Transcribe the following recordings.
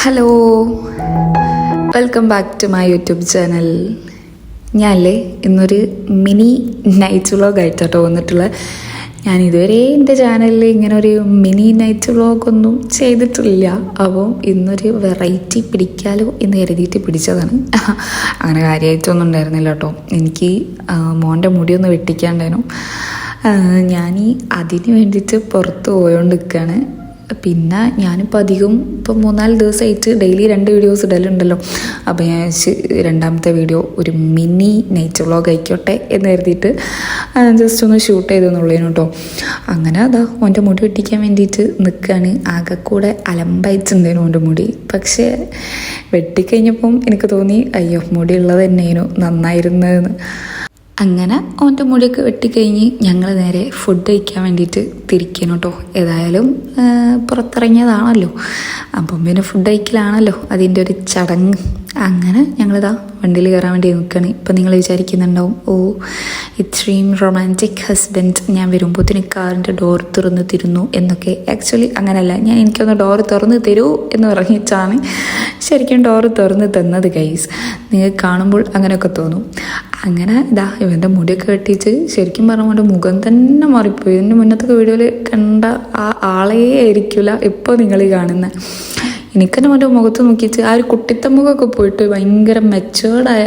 Hello, welcome back to my YouTube channel. ഞാനല്ലേ ഇന്നൊരു mini night വ്ളോഗായിട്ടാട്ടോ വന്നിട്ടുള്ളത്. ഞാൻ ഇതുവരെ എൻ്റെ ചാനലിൽ ഇങ്ങനെ ഒരു മിനി നൈറ്റ് വ്ളോഗൊന്നും ചെയ്തിട്ടില്ല. അപ്പോൾ ഇന്നൊരു വെറൈറ്റി പിടിക്കാലോ എന്ന് കരുതിയിട്ട് പിടിച്ചതാണ്. അങ്ങനെ കാര്യമായിട്ടൊന്നും ഉണ്ടായിരുന്നില്ല കേട്ടോ. എനിക്ക് മോൻ്റെ മുടിയൊന്ന് വെട്ടിക്കാണ്ടായിരുന്നു. ഞാൻ അതിന് വേണ്ടിയിട്ട് പുറത്ത് പോയോണ്ട് നിൽക്കുകയാണ്. പിന്നെ ഞാനിപ്പോൾ അധികം ഇപ്പോൾ 3-4 ദിവസമായിട്ട് ഡെയിലി 2 വീഡിയോസ് ഇടലുണ്ടല്ലോ. അപ്പോൾ ഞാൻ രണ്ടാമത്തെ വീഡിയോ ഒരു മിനി നൈറ്റ് വ്ളോഗ് ആയിക്കോട്ടെ എന്ന് കരുതിയിട്ട് ജസ്റ്റ് ഒന്ന് ഷൂട്ട് ചെയ്തെന്നുള്ളതിന് കേട്ടോ. അങ്ങനെ അതാ ഓൻ്റെ മുടി വെട്ടിക്കാൻ വേണ്ടിയിട്ട് നിൽക്കുകയാണ്. ആകെ കൂടെ അലമ്പായിട്ടുണ്ടായിരുന്നു ഓൻ്റെ മുടി. പക്ഷേ വെട്ടിക്കഴിഞ്ഞപ്പം എനിക്ക് തോന്നി അയ്യോ മുടി ഉള്ളത് തന്നെയായിരുന്നു നന്നായിരുന്നതെന്ന്. അങ്ങനെ ഓൻ്റെ മുടിയൊക്കെ വെട്ടിക്കഴിഞ്ഞ് ഞങ്ങൾ നേരെ ഫുഡ് കഴിക്കാൻ വേണ്ടിയിട്ട് തിരിക്കണം കേട്ടോ. ഏതായാലും പുറത്തിറങ്ങിയതാണല്ലോ, അപ്പം പിന്നെ ഫുഡ് കഴിക്കലാണല്ലോ അതിൻ്റെ ഒരു ചടങ്ങ്. അങ്ങനെ ഞങ്ങളിതാ വണ്ടിയിൽ കയറാൻ വേണ്ടി നിൽക്കുകയാണ്. ഇപ്പം നിങ്ങൾ വിചാരിക്കുന്നുണ്ടാവും, ഓ ഇത്രയും റൊമാൻറ്റിക് ഹസ്ബൻഡ് ഞാൻ വരുമ്പോഴത്തേന് കാറിൻ്റെ ഡോർ തുറന്ന് തരുന്നു എന്നൊക്കെ. ആക്ച്വലി അങ്ങനെയല്ല, എനിക്കൊന്ന് ഡോർ തുറന്ന് തരൂ എന്ന് പറഞ്ഞിട്ടാണ് ശരിക്കും ഡോർ തുറന്ന് തന്നത് ഗൈസ്. നിങ്ങൾക്ക് കാണുമ്പോൾ അങ്ങനെയൊക്കെ തോന്നും. അങ്ങനെ ഇതാ ഇവൻ്റെ മുടിയൊക്കെ വെട്ടിച്ച് ശരിക്കും പറഞ്ഞാൽ എൻ്റെ മുഖം തന്നെ മാറിപ്പോയി. ഇതിൻ്റെ മുന്നത്തെ വീഡിയോയിൽ കണ്ട ആ ആളേ ആയിരിക്കില്ല ഇപ്പോൾ നിങ്ങൾ കാണുന്നത്. എനിക്കെന്നെ എൻ്റെ മുഖത്ത് നോക്കിയിട്ട് ആ ഒരു കുട്ടിത്ത മുഖമൊക്കെ പോയിട്ട് ഭയങ്കര മെച്ചേർഡായ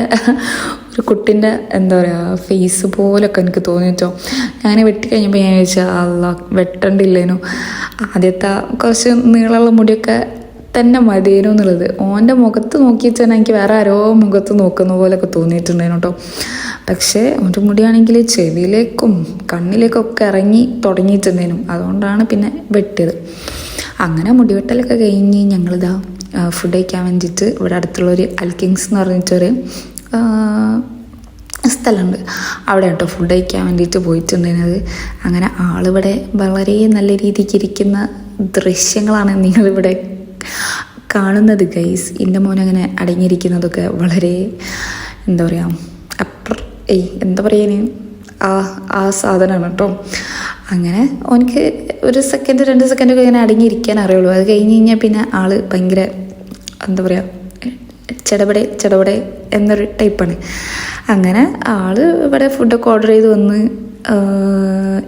ഒരു കുട്ടിൻ്റെ എന്താ പറയുക ഫേസ് പോലൊക്കെ എനിക്ക് തോന്നിച്ചോ. ഞാൻ വെട്ടിക്കഴിഞ്ഞപ്പോൾ ഞാൻ ചോദിച്ചാൽ അല്ല വെട്ടണ്ടില്ലേനു, ആദ്യത്തെ കുറച്ച് നീളമുള്ള മുടിയൊക്കെ തന്നെ മതിയേനു എന്നുള്ളത്. ഓൻ്റെ മുഖത്ത് നോക്കിയിട്ട് തന്നെ എനിക്ക് വേറെ ആരോ മുഖത്ത് നോക്കുന്ന പോലെയൊക്കെ തോന്നിയിട്ടുണ്ടായിരുന്നു കേട്ടോ. പക്ഷേ ഓൻ്റെ മുടിയാണെങ്കിൽ ചെവിയിലേക്കും കണ്ണിലേക്കൊക്കെ ഇറങ്ങി തുടങ്ങിയിട്ടുണ്ടായിരുന്നു. അതുകൊണ്ടാണ് പിന്നെ വെട്ടിയത്. അങ്ങനെ മുടിവെട്ടലൊക്കെ കഴിഞ്ഞ് ഞങ്ങളിതാ ഫുഡ് കഴിക്കാൻ വേണ്ടിയിട്ട് ഇവിടെ അടുത്തുള്ളൊരു അൽക്കിങ്സ് എന്ന് പറഞ്ഞിട്ടൊരു സ്ഥലമുണ്ട്, അവിടെ കേട്ടോ ഫുഡ് കഴിക്കാൻ വേണ്ടിയിട്ട് പോയിട്ടുണ്ടായിരുന്നത്. അങ്ങനെ ആളിവിടെ വളരെ നല്ല രീതിക്ക് ഇരിക്കുന്ന ദൃശ്യങ്ങളാണ് നിങ്ങളിവിടെ കാണുന്നത് ഗൈസ്. എൻ്റെ മോനങ്ങനെ അടങ്ങിയിരിക്കുന്നതൊക്കെ വളരെ എന്താ പറയുക എന്താ പറയാന് ആ സാധനമാണ് കേട്ടോ. അങ്ങനെ ഓനിക്ക് 1 സെക്കൻഡ് 2 സെക്കൻഡൊക്കെ ഇങ്ങനെ അടങ്ങിയിരിക്കാൻ അറിയുള്ളൂ. അത് കഴിഞ്ഞ് കഴിഞ്ഞാൽ പിന്നെ ആള് ഭയങ്കര എന്താ പറയുക ചെടപടെ എന്നൊരു ടൈപ്പാണ്. അങ്ങനെ ആള് ഇവിടെ ഫുഡൊക്കെ ഓർഡർ ചെയ്ത് വന്ന്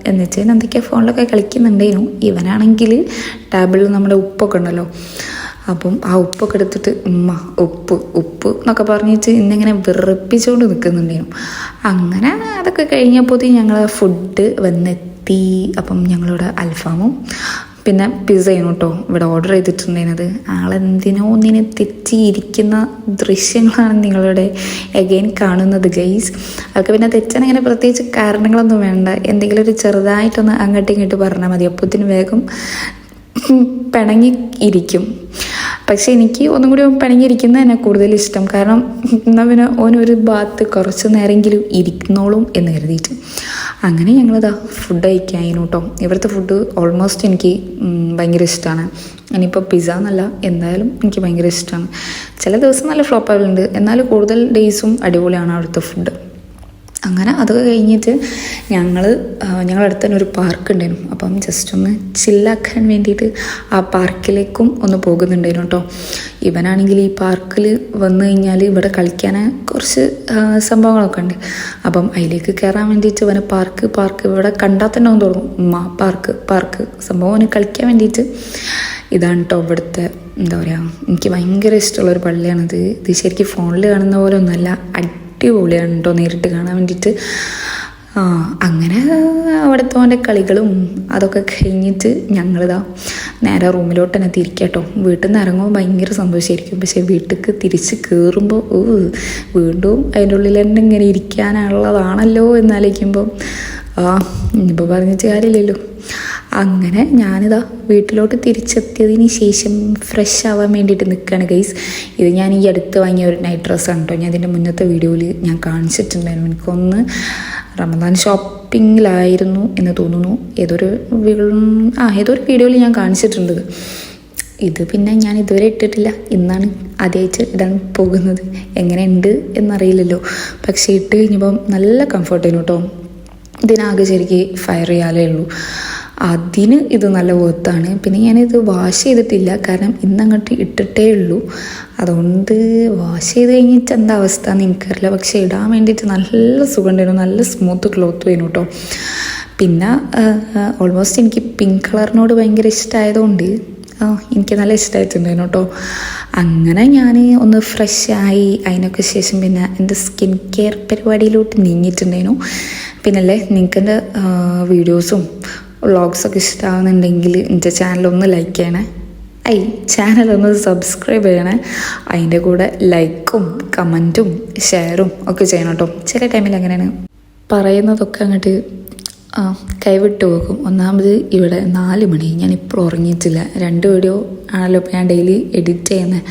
എന്നുവെച്ചാൽ എന്തൊക്കെയാണ് ഫോണിലൊക്കെ കളിക്കുന്നുണ്ടായിരുന്നു. ഇവനാണെങ്കിൽ ടാബിളിൽ നമ്മുടെ ഉപ്പൊക്കെ ഉണ്ടല്ലോ, അപ്പം ആ ഉപ്പൊക്കെ എടുത്തിട്ട് ഉപ്പ് എന്നൊക്കെ പറഞ്ഞിട്ട് ഇന്നിങ്ങനെ വിറപ്പിച്ചുകൊണ്ട് നിൽക്കുന്നുണ്ടായിരുന്നു. അങ്ങനെ അതൊക്കെ കഴിഞ്ഞപ്പോൾ ഞങ്ങൾ ഫുഡ് വന്നെത്തി. അപ്പം ഞങ്ങളിവിടെ അൽഫാമും പിന്നെ പിസ്സയും കേട്ടോ ഇവിടെ ഓർഡർ ചെയ്തിട്ടുണ്ടായിരുന്നത്. ആളെന്തിനോ ഒന്നിനെ തെറ്റിയിരിക്കുന്ന ദൃശ്യങ്ങളാണ് നിങ്ങളുടെ എഗെയിൻ കാണുന്നത് ഗൈസ്. അതൊക്കെ പിന്നെ തെറ്റാനങ്ങനെ പ്രത്യേകിച്ച് കാരണങ്ങളൊന്നും വേണ്ട, എന്തെങ്കിലും ഒരു ചെറുതായിട്ടൊന്ന് അങ്ങോട്ടും ഇങ്ങോട്ട് പറഞ്ഞാൽ മതി, അപ്പോഴത്തേന് വേഗം പിണങ്ങി ഇരിക്കും. പക്ഷെ എനിക്ക് ഒന്നും കൂടി പിണങ്ങിയിരിക്കുന്നത് തന്നെ കൂടുതൽ ഇഷ്ടം. കാരണം എന്നാൽ പിന്നെ ഓനൊരു ഭാഗത്ത് കുറച്ച് നേരമെങ്കിലും ഇരിക്കുന്നോളും എന്ന് കരുതിയിട്ട്. അങ്ങനെ ഞങ്ങളിതാ ഫുഡ് കഴിക്കായിരുന്നു കേട്ടോ. ഇവിടുത്തെ ഫുഡ് ഓൾമോസ്റ്റ് എനിക്ക് ഭയങ്കര ഇഷ്ടമാണ്. ഇനിയിപ്പോൾ പിസ്സ എന്നല്ല, എന്തായാലും എനിക്ക് ഭയങ്കര ഇഷ്ടമാണ്. ചില ദിവസം നല്ല ഫ്ലോപ്പ് ആവലുണ്ട്, എന്നാൽ കൂടുതൽ ഡേയ്സും അടിപൊളിയാണ് അവിടുത്തെ ഫുഡ്. അങ്ങനെ അതൊക്കെ കഴിഞ്ഞിട്ട് ഞങ്ങളുടെ അടുത്ത് തന്നെ ഒരു പാർക്ക് ഉണ്ടായിരുന്നു. അപ്പം ജസ്റ്റ് ഒന്ന് ചില്ലാക്കാൻ വേണ്ടിയിട്ട് ആ പാർക്കിലേക്കും ഒന്ന് പോകുന്നുണ്ടായിരുന്നു കേട്ടോ. ഇവനാണെങ്കിൽ ഈ പാർക്കിൽ വന്നു കഴിഞ്ഞാൽ ഇവിടെ കളിക്കാൻ കുറച്ച് സംഭവങ്ങളൊക്കെ ഉണ്ട്. അപ്പം അതിലേക്ക് കയറാൻ വേണ്ടിയിട്ട് ഇവനെ പാർക്ക് ഇവിടെ കണ്ടാൽ തന്നെ ഒന്ന് തോന്നും പാർക്ക് സംഭവം അവന് കളിക്കാൻ വേണ്ടിയിട്ട്. ഇതാണ് കേട്ടോ ഇവിടുത്തെ എന്താ പറയുക, എനിക്ക് ഭയങ്കര ഇഷ്ടമുള്ളൊരു പള്ളിയാണിത്. ഇത് ശരിക്കും ഫോണിൽ കാണുന്ന പോലെ ഒന്നുമല്ല, അടിപൊളിയാണ് കേട്ടോ നേരിട്ട് കാണാൻ വേണ്ടിയിട്ട്. അങ്ങനെ അവിടുത്തെ അവൻ്റെ കളികളും അതൊക്കെ കഴിഞ്ഞിട്ട് ഞങ്ങളിതാ നേരെ റൂമിലോട്ട് തന്നെ തിരിക്കട്ടോ. വീട്ടിൽ നിന്ന് ഇറങ്ങുമ്പോൾ ഭയങ്കര സന്തോഷമായിരിക്കും, പക്ഷേ വീട്ടിലേക്ക് തിരിച്ച് കയറുമ്പോൾ വീണ്ടും അതിൻ്റെ ഉള്ളിൽ തന്നെ ഇങ്ങനെ ഇരിക്കാനുള്ളതാണല്ലോ എന്നാലോചിക്കുമ്പോൾ ഇനിയിപ്പോൾ പറഞ്ഞിട്ട് കാര്യമില്ലല്ലോ. അങ്ങനെ ഞാനിതാ വീട്ടിലോട്ട് തിരിച്ചെത്തിയതിന് ശേഷം ഫ്രഷ് ആവാൻ വേണ്ടിയിട്ട് നിൽക്കുകയാണ് ഗൈസ്. ഇത് ഞാൻ ഈ അടുത്ത് വാങ്ങിയ ഒരു നൈറ്റ് ഡ്രസ്സാണ് കേട്ടോ. ഞാൻ ഇതിൻ്റെ മുന്നത്തെ വീഡിയോയിൽ ഞാൻ കാണിച്ചിട്ടുണ്ടായിരുന്നു. എനിക്കൊന്ന് റമദാൻ ഷോപ്പിങ്ങിലായിരുന്നു എന്ന് തോന്നുന്നു, ഏതൊരു വീഡിയോയിൽ ഞാൻ കാണിച്ചിട്ടുണ്ട്. ഇത് പിന്നെ ഞാൻ ഇതുവരെ ഇട്ടിട്ടില്ല, ഇന്നാണ് ആദ്യമായിട്ട് ഇടാൻ പോകുന്നത്. എങ്ങനെയുണ്ട് എന്നറിയില്ലല്ലോ, പക്ഷേ ഇട്ട് കഴിഞ്ഞപ്പം നല്ല കംഫർട്ടായിരുന്നു കേട്ടോ. ഇതിനാകെ ശരിക്ക് ഫയർ ചെയ്യാലേ ഉള്ളൂ. അതിന് ഇത് നല്ല വർത്താണ്. പിന്നെ ഞാനിത് വാഷ് ചെയ്തിട്ടില്ല, കാരണം ഇന്നങ്ങോട്ട് ഇട്ടിട്ടേ ഉള്ളൂ. അതുകൊണ്ട് വാഷ് ചെയ്ത് കഴിഞ്ഞിട്ട് എന്താ അവസ്ഥ എന്ന് എനിക്കറിയില്ല. പക്ഷേ ഇടാൻ വേണ്ടിയിട്ട് നല്ല സുഖം ഉണ്ടായിരുന്നു, നല്ല സ്മൂത്ത് ക്ലോത്ത് വേണം കേട്ടോ. പിന്നെ ഓൾമോസ്റ്റ് എനിക്ക് പിങ്ക് കളറിനോട് ഭയങ്കര ഇഷ്ടമായതുകൊണ്ട് എനിക്ക് നല്ല ഇഷ്ടമായിട്ടുണ്ടായിരുന്നു കേട്ടോ. അങ്ങനെ ഞാൻ ഒന്ന് ഫ്രഷായി അതിനൊക്കെ ശേഷം പിന്നെ എൻ്റെ സ്കിൻ കെയർ പരിപാടിയിലോട്ട് നീങ്ങിയിട്ടുണ്ടായിരുന്നു. പിന്നല്ലേ നിങ്ങൾക്ക് എൻ്റെ വീഡിയോസും വ്ളോഗ്സൊക്കെ ഇഷ്ടമാകുന്നുണ്ടെങ്കിൽ എൻ്റെ ചാനലൊന്ന് ലൈക്ക് ചെയ്യണേ, ചാനലൊന്ന് സബ്സ്ക്രൈബ് ചെയ്യണേ. അതിൻ്റെ കൂടെ ലൈക്കും കമൻറ്റും ഷെയറും ഒക്കെ ചെയ്യണം കേട്ടോ. ചില ടൈമിൽ അങ്ങനെയാണ് പറയുന്നതൊക്കെ അങ്ങോട്ട് കൈവിട്ട് പോകും. ഒന്നാമത് ഇവിടെ 4 മണി, ഞാനിപ്പോൾ ഉറങ്ങിയിട്ടില്ല. 2 വീഡിയോ ആണല്ലോ ഇപ്പോൾ ഞാൻ ഡെയിലി എഡിറ്റ് ചെയ്യുന്നത്.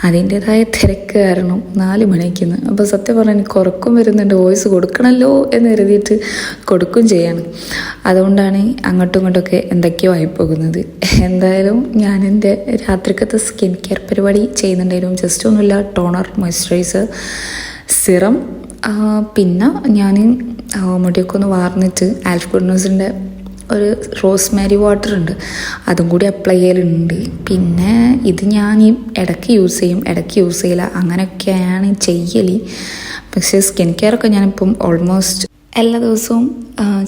അതിൻ്റേതായ തിരക്ക് കാരണം 4 മണിക്കുന്ന്. അപ്പോൾ സത്യം പറഞ്ഞാൽ എനിക്ക് ഉറക്കം വരുന്നുണ്ട്, വോയിസ് കൊടുക്കണമല്ലോ എന്ന് കരുതിയിട്ട് കൊടുക്കും ചെയ്യാണ്. അതുകൊണ്ടാണ് അങ്ങോട്ടും ഇങ്ങോട്ടൊക്കെ എന്തൊക്കെയോ ആയിപ്പോകുന്നത്. എന്തായാലും ഞാൻ എൻ്റെ രാത്രിക്കത്തെ സ്കിൻ കെയർ പരിപാടി ചെയ്യുന്നുണ്ടായിരുന്നു. ജസ്റ്റ് ഒന്നുമില്ല, ടോണർ, മോയ്സ്ചറൈസർ, സിറം, പിന്നെ ഞാൻ മുടിയൊക്കെ ഒന്ന് വാർന്നിട്ട് ആൽഫ് ഗുഡ്നസിൻ്റെ ഒരു റോസ്മാരി വാട്ടർ ഉണ്ട്, അതും കൂടി അപ്ലൈ ചെയ്യലുണ്ട്. പിന്നെ ഇത് ഞാൻ ഇടയ്ക്ക് യൂസ് ചെയ്യും, ഇടയ്ക്ക് യൂസ് ചെയ്യില്ല, അങ്ങനെയൊക്കെയാണ് ചെയ്യൽ. പക്ഷേ സ്കിൻ കെയർ ഒക്കെ ഞാനിപ്പം ഓൾമോസ്റ്റ് എല്ലാ ദിവസവും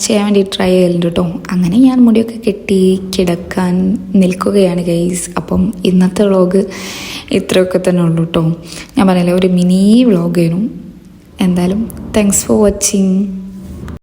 ചെയ്യാൻ വേണ്ടി ട്രൈ ചെയ്യലുണ്ട് കേട്ടോ. അങ്ങനെ ഞാൻ മുടിയൊക്കെ കെട്ടി കിടക്കാൻ നിൽക്കുകയാണ് ഗൈസ്. അപ്പം ഇന്നത്തെ വ്ളോഗ് ഇത്രയൊക്കെ തന്നെ ഉള്ളൂ കേട്ടോ. ഞാൻ പറഞ്ഞില്ലേ, ഒരു മിനി വ്ളോഗായിരുന്നു. എന്തായാലും താങ്ക്സ് ഫോർ വാച്ചിങ്.